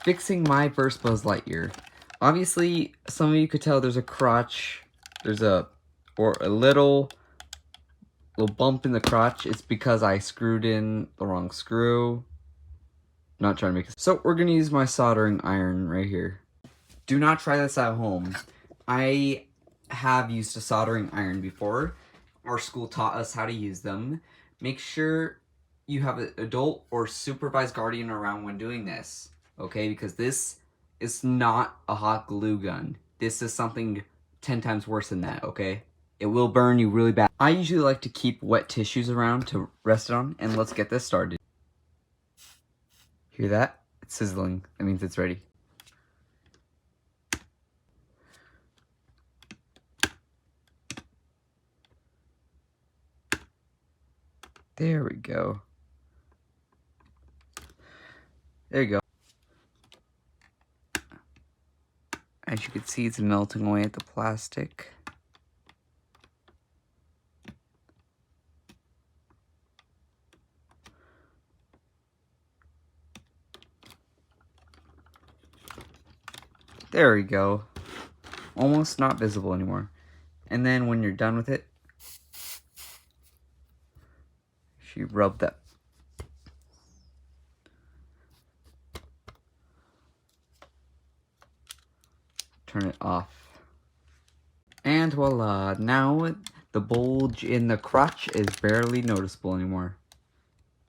fixing my first Buzz Lightyear. Obviously, some of you could tell there's a crotch, or a little bump in the crotch. It's because I screwed in the wrong screw. Not trying to make it. So we're gonna use my soldering iron right here. Do not try this at home. I have used a soldering iron before. Our school taught us how to use them. Make sure you have an adult or supervised guardian around when doing this, okay? Because this is not a hot glue gun. This is something 10 times worse than that, okay? It will burn you really bad. I usually like to keep wet tissues around to rest it on, and let's get this started. Hear that? It's sizzling. That means it's ready. There we go. There you go. As you can see, it's melting away at the plastic. There we go. Almost not visible anymore. And then when you're done with it, you rub that. Turn it off. And voila, now the bulge in the crotch is barely noticeable anymore.